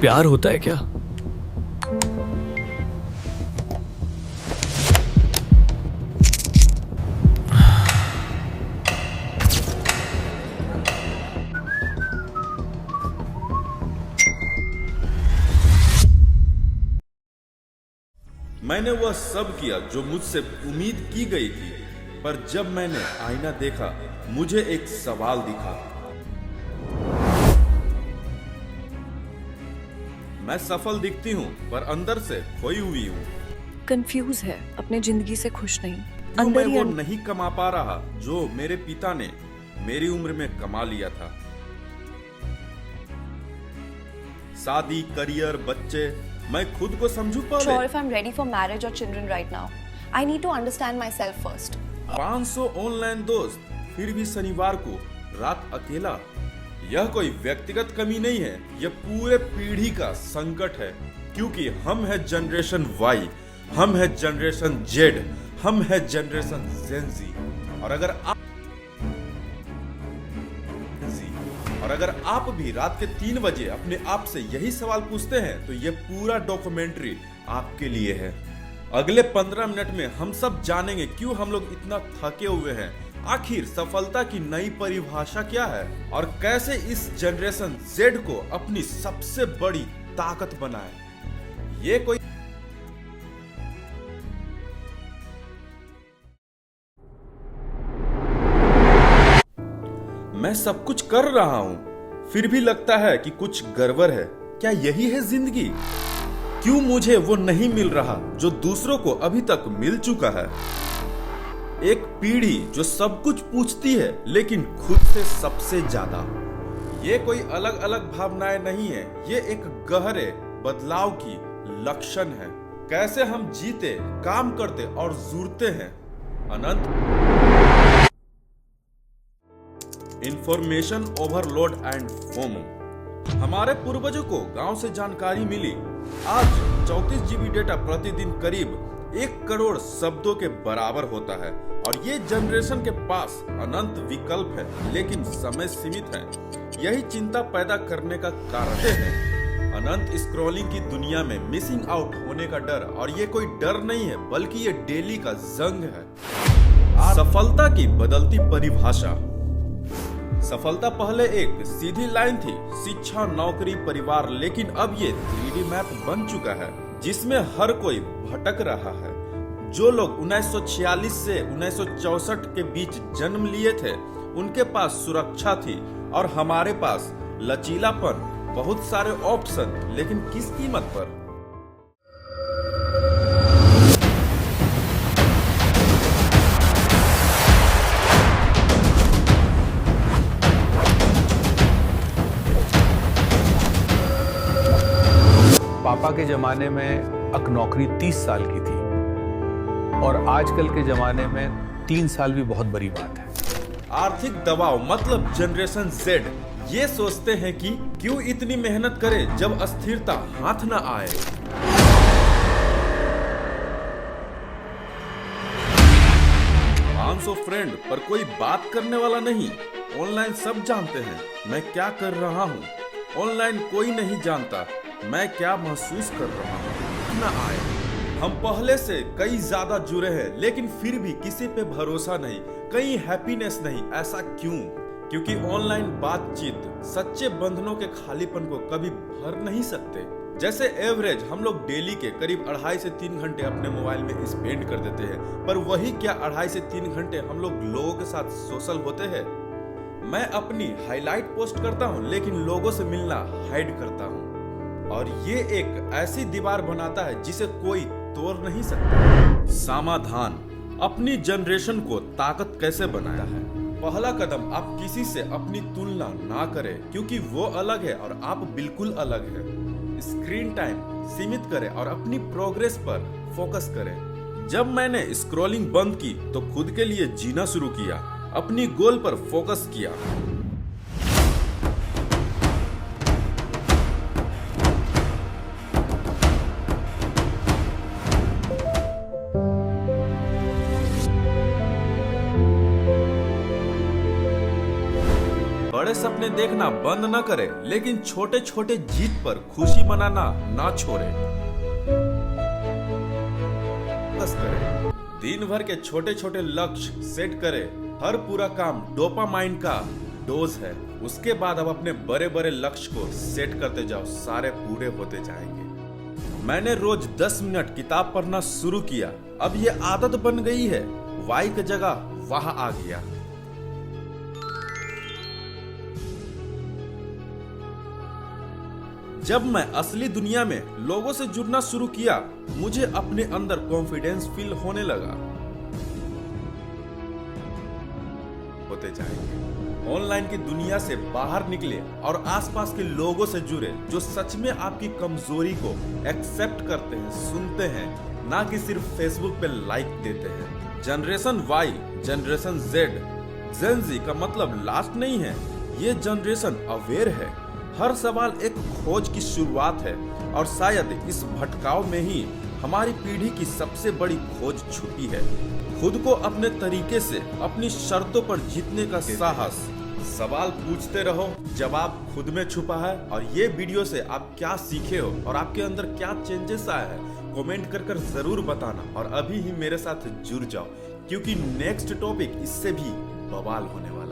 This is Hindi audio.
प्यार होता है क्या? मैंने वह सब किया जो मुझसे उम्मीद की गई थी, पर जब मैंने आईना देखा मुझे एक सवाल दिखा। मैं सफल दिखती हूँ पर अंदर से खोई हुई हूँ। कंफ्यूज है, अपने जिंदगी से खुश नहीं। क्यों मैं वो नहीं कमा पा रहा जो मेरे पिता ने मेरी उम्र में कमा लिया था। शादी, करियर, बच्चे, मैं खुद को समझू पहले। Sure, if I'm ready for marriage or children right now, I need to understand myself first. 500 online दोस्त, फिर भी शनिवार को रात अकेला। यह कोई व्यक्तिगत कमी नहीं है, यह पूरे पीढ़ी का संकट है, क्योंकि हम है जनरेशन वाई, हम है जनरेशन जेड, हम है जनरेशन जेनजी। और अगर आप भी रात के 3 बजे अपने आप से यही सवाल पूछते हैं तो यह पूरा डॉक्यूमेंट्री आपके लिए है। अगले 15 मिनट में हम सब जानेंगे क्यों हम लोग इतना थके हुए हैं, आखिर सफलता की नई परिभाषा क्या है, और कैसे इस जनरेशन जेड को अपनी सबसे बड़ी ताकत बनाए। ये कोई मैं सब कुछ कर रहा हूँ, फिर भी लगता है कि कुछ गड़बड़ है। क्या यही है जिंदगी? क्यों मुझे वो नहीं मिल रहा जो दूसरों को अभी तक मिल चुका है? एक पीढ़ी जो सब कुछ पूछती है लेकिन खुद से सबसे ज्यादा। ये कोई अलग अलग भावनाएं नहीं है, ये एक गहरे बदलाव की लक्षण है। कैसे हम जीते, काम करते और जुड़ते हैं। अनंत इंफॉर्मेशन ओवरलोड एंड फोमो। हमारे पूर्वजों को गांव से जानकारी मिली। आज 34 जीबी डेटा प्रतिदिन करीब 1 करोड़ शब्दों के बराबर होता है, और ये जनरेशन के पास अनंत विकल्प है लेकिन समय सीमित है। यही चिंता पैदा करने का कारण है। अनंत स्क्रॉलिंग की दुनिया में मिसिंग आउट होने का डर, और ये कोई डर नहीं है बल्कि ये डेली का जंग है। सफलता की बदलती परिभाषा। सफलता पहले एक सीधी लाइन थी, शिक्षा, नौकरी, परिवार, लेकिन अब ये 3D मैप बन चुका है जिसमें हर कोई भटक रहा है। जो लोग 1946 से 1964 के बीच जन्म लिए थे उनके पास सुरक्षा थी, और हमारे पास लचीलापन, बहुत सारे ऑप्शन, लेकिन किस कीमत पर? पापा के जमाने में अक नौकरी 30 साल की थी, और आजकल के जमाने में 3 साल भी बहुत बड़ी बात है। आर्थिक दबाव मतलब जनरेशन जेड ये सोचते हैं कि क्यों इतनी मेहनत करें जब अस्थिरता हाथ न आए। फ्रेंड पर कोई बात करने वाला नहीं। ऑनलाइन सब जानते हैं मैं क्या कर रहा हूँ, ऑनलाइन कोई नहीं जानता मैं क्या महसूस कर रहा हूँ। न आए। हम पहले से कई ज्यादा जुड़े हैं लेकिन फिर भी किसी पे भरोसा नहीं, कहीं हैप्पीनेस नहीं। ऐसा क्यों? क्योंकि ऑनलाइन बातचीत सच्चे बंधनों के खालीपन को कभी भर नहीं सकते। जैसे एवरेज हम लोग डेली के करीब 2.5 से 3 घंटे अपने मोबाइल में स्पेंड कर देते हैं, पर वही क्या 2.5 से 3 घंटे हम लोग लोगों के साथ सोशल होते हैं। मैं अपनी हाईलाइट पोस्ट करता हूँ लेकिन लोगों से मिलना हाइड करता हूँ, और ये एक ऐसी दीवार बनाता है जिसे कोई तोड़ नहीं सकता। समाधान। अपनी जनरेशन को ताकत कैसे बनाया है? पहला कदम, आप किसी से अपनी तुलना ना करें क्योंकि वो अलग है और आप बिल्कुल अलग है। स्क्रीन टाइम सीमित करें और अपनी प्रोग्रेस पर फोकस करें। जब मैंने स्क्रॉलिंग बंद की तो खुद के लिए जीना शुरू किया, अपनी गोल पर फोकस किया। बड़े सपने देखना बंद न करे, लेकिन छोटे छोटे जीत पर खुशी मनाना ना छोड़े। बस करे, दिन भर के छोटे छोटे लक्ष्य सेट करे। हर पूरा काम डोपामाइन का डोज है। उसके बाद अब अपने बड़े बड़े लक्ष्य को सेट करते जाओ, सारे पूरे होते जाएंगे। मैंने रोज 10 मिनट किताब पढ़ना शुरू किया। अब ये आदत बन गई है। वाई की जगह वाह आ गया। जब मैं असली दुनिया में लोगों से जुड़ना शुरू किया, मुझे अपने अंदर कॉन्फिडेंस फील होने लगा। होते जाएंगे। ऑनलाइन की दुनिया से बाहर निकले और आसपास के लोगों से जुड़े जो सच में आपकी कमजोरी को एक्सेप्ट करते हैं, सुनते हैं, ना कि सिर्फ फेसबुक पे लाइक देते हैं। जनरेशन वाई, जनरेशन जेड, जेन जी का मतलब लास्ट नहीं है। ये जनरेशन अवेयर है। हर सवाल एक खोज की शुरुआत है और शायद इस भटकाव में ही हमारी पीढ़ी की सबसे बड़ी खोज छुपी है। खुद को अपने तरीके से अपनी शर्तों पर जीतने का साहस। सवाल पूछते रहो, जवाब खुद में छुपा है। और ये वीडियो से आप क्या सीखे हो और आपके अंदर क्या चेंजेस आए हैं, कमेंट कर जरूर बताना। और अभी ही मेरे साथ जुड़ जाओ, क्योंकि नेक्स्ट टॉपिक इससे भी बवाल होने वाला है।